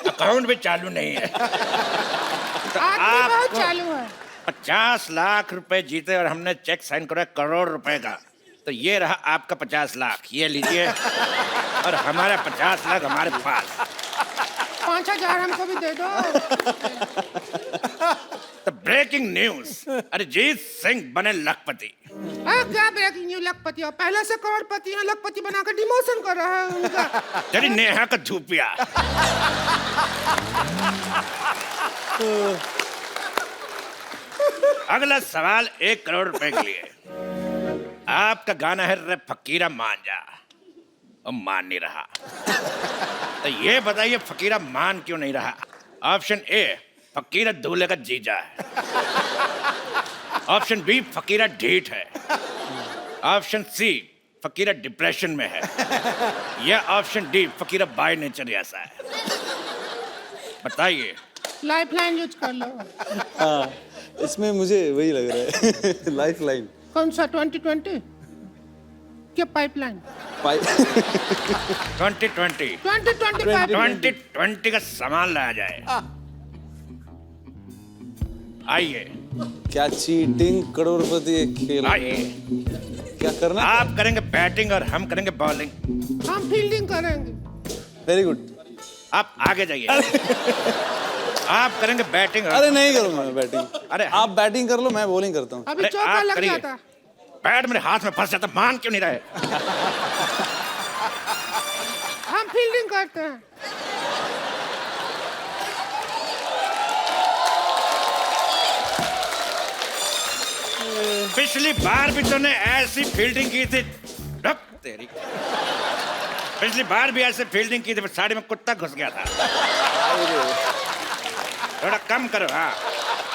अकाउंट भी चालू नहीं है। तो आदमी बहुत आपको चालू है। 50 लाख रुपए जीते और हमने चेक साइन करा 1 करोड़ रुपए का। तो ये रहा आपका 50 लाख, ये लीजिए, और हमारा 50 लाख हमारे पास। 5000 हमको भी दे दो। तो ब्रेकिंग न्यूज, अरिजीत सिंह बने लखपति। क्या ब्रेकिंग न्यूज? लखपति और पहले से करोड़पति हैं, लखपति बनाकर डिमोशन कर रहा है उनका। तेरी नेहा का धूपिया। अगला सवाल 1 करोड़ रुपए के लिए। आपका गाना है रे फकीरा मांझा। और मान नहीं रहा। तो ये बताइए फकीरा मान क्यों नहीं रहा? ऑप्शन ए, फकीरा दूल्हे का जीजा है। ऑप्शन बी, फकीरा ढीठ है। ऑप्शन सी, फकीरा डिप्रेशन में है। या option D, Fakira by nature ऐसा है। बताइए। लाइफ लाइन यूज कर लो। हाँ, इसमें मुझे वही लग रहा है। लाइफ लाइन कौन सा 2020 क्या पाइपलाइन? 2020 2020 2020 का सामान लाया जाए। आइए क्या चीटिंग करोड़पति एक खेल है। आइए, क्या करना? आप करेंगे बैटिंग और हम करेंगे बॉलिंग। हम फील्डिंग करेंगे। Very good. आप आगे जाइए। आप करेंगे बैटिंग। अरे नहीं करूंगा मैं बैटिंग। अरे आप बैटिंग कर लो, मैं बॉलिंग करता हूँ। अभी अरे चौका आप लग करिए। जाता। बैट मेरे हाथ में फंस जाता, मान क्यों नहीं रहे? हम फील्डिंग करते हैं। पिछली बार भी तूने ऐसी फील्डिंग की थी। रख तेरी। पिछली बार भी ऐसे फील्डिंग की थी, पर साड़ी में कुत्ता घुस गया था। थोड़ा कम करो। हाँ,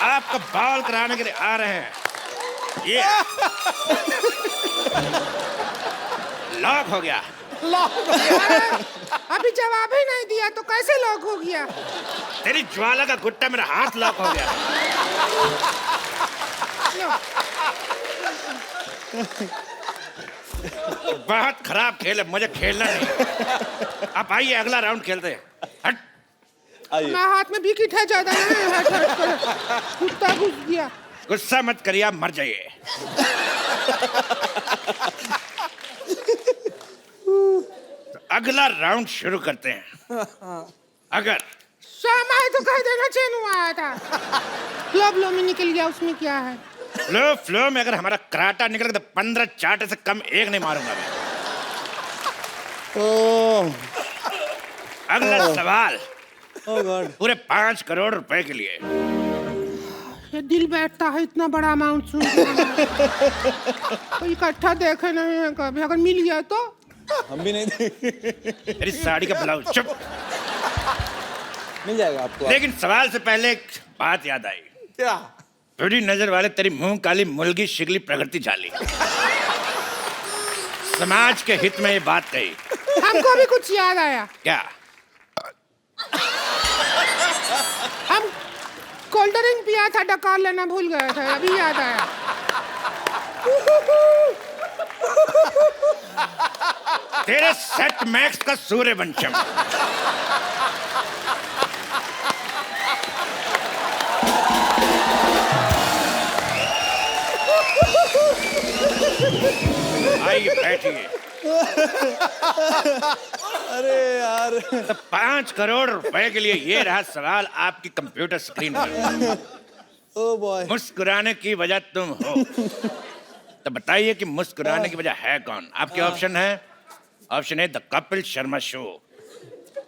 आपको बॉल कराने के लिए आ रहे हैं। ये लॉक हो गया। अभी जवाब ही नहीं दिया तो कैसे लॉक हो गया? तेरी ज्वाला का गुट्टा मेरा हाथ लॉक हो गया। बहुत खराब खेल है, मुझे खेलना नहीं। आप आइए, अगला राउंड खेलते हैं। हट। आइए। मैं हाथ में विकेट है ज्यादा नहीं, हट हट कर कुत्ता घुस गया। गुस्सा मत करिए, आप मर जाइए। तो अगला राउंड शुरू करते हैं। अगर शामा तो कह देना चैन हुआ आया था। फ्लो में निकल गया, उसमें क्या है? फ्लो में अगर हमारा कराटा निकल गया तो 15 चाटे से कम एक नहीं मारूंगा मैं। अगला सवाल ओह गॉड। पूरे 5 करोड़ रुपए के लिए। ये दिल बैठता है इतना बड़ा अमाउंट सुन के। तो इकट्ठा देखे नहीं है कभी, अगर मिल गया तो। हम भी नहीं देंगे। मेरी साड़ी का ब्लाउज। चुप। मिल जाएगा आपको। लेकिन सवाल से पहले एक बात याद आई। क्या? थोड़ी नजर वाले तेरी मुंह काली मुर्गी शिगली प्रगति झाली। समाज के हित में ये बात कही। हमको भी कुछ याद आया। क्या? हम कोल्ड ड्रिंक पिया था, डकार लेना भूल गए थे, अभी याद आया। तेरे सेट मैक्स का सूर्यवंशम। आइए बैठिए। अरे यार। तो 5 करोड़ रुपए के लिए ये रहा सवाल आपकी कंप्यूटर स्क्रीन पर। Oh boy. मुस्कुराने की वजह तुम हो। तो बताइए कि मुस्कुराने की वजह है कौन? आपके ऑप्शन है। Option A, the Kapil Sharma Show.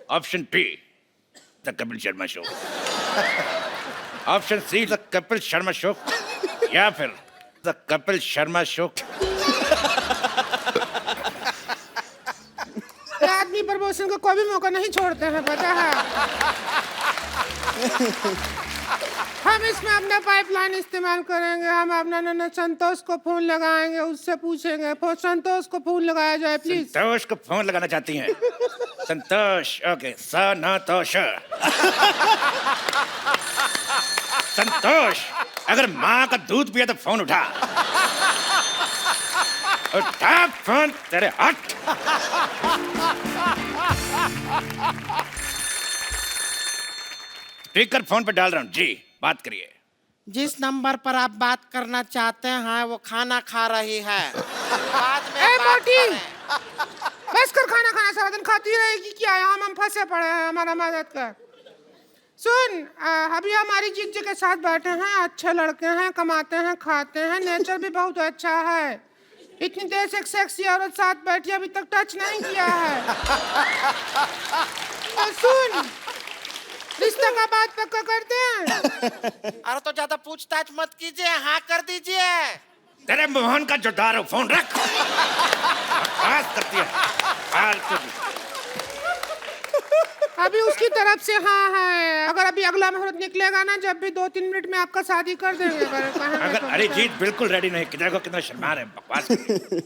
Option B, the Kapil Sharma Show. Option C, the Kapil Sharma Show. या फिर द कपिल शर्मा शो। आदमी प्रमोशन को कोई भी मौका नहीं छोड़ते हैं, पता है। हम इसमें अपना पाइपलाइन इस्तेमाल करेंगे। हम अपना नन्ना संतोष को फोन लगाएंगे, उससे पूछेंगे। संतोष को फोन लगाया जाए प्लीज। संतोष को फोन लगाना चाहती हैं? संतोष, ओके। संतोष। संतोष, अगर माँ का दूध पिया तो फोन उठा। उठा फोन, तेरे हट। स्पीकर फोन पे डाल रहा हूँ जी, बात करिए। जिस नंबर पर आप बात करना चाहते हैं वो खाना खा रही है। बाद में ए बात मोटी, करें। बस कर खाना खाना, सारा दिन खाती रहेगी क्या? हम फंसे पड़े हैं, हमारा मदद कर। सुन, अभी हमारी जीजे के साथ बैठे हैं, अच्छे लड़के हैं, कमाते हैं, खाते हैं, नेचर भी बहुत अच्छा है। इतनी देर से एक सेक्सी औरत साथ बैठी, अभी तक टच नहीं किया है। तो सुन, रिश्ता का बात पक्का करते हैं। अरे तो ज्यादा पूछताछ मत कीजिए, हाँ कर दीजिए। तेरे मोहन का जोदार हो, फोन रख। बकवास करती है। फालतू की। अभी उसकी तरफ से हाँ है, अगर अभी अगला मुहूर्त निकलेगा ना, जब भी 2-3 मिनट में आपका शादी कर देंगे। अगर अरिजीत बिल्कुल रेडी नहीं, कितना शर्मा रहे हैं, बकवास कर रहे हैं।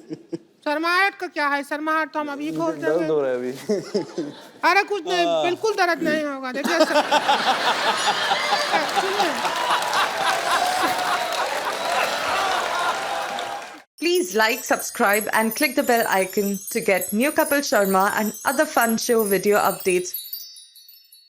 शर्माहट का क्या है, शर्माहट तो हम अभी खोल दर्द देंगे। हो रहा है अभी। अरे कुछ नहीं, बिल्कुल दर्द नहीं होगा। देखिए सुनिए। Please like, subscribe and click the bell icon to get new Kapil Sharma and other fun show video updates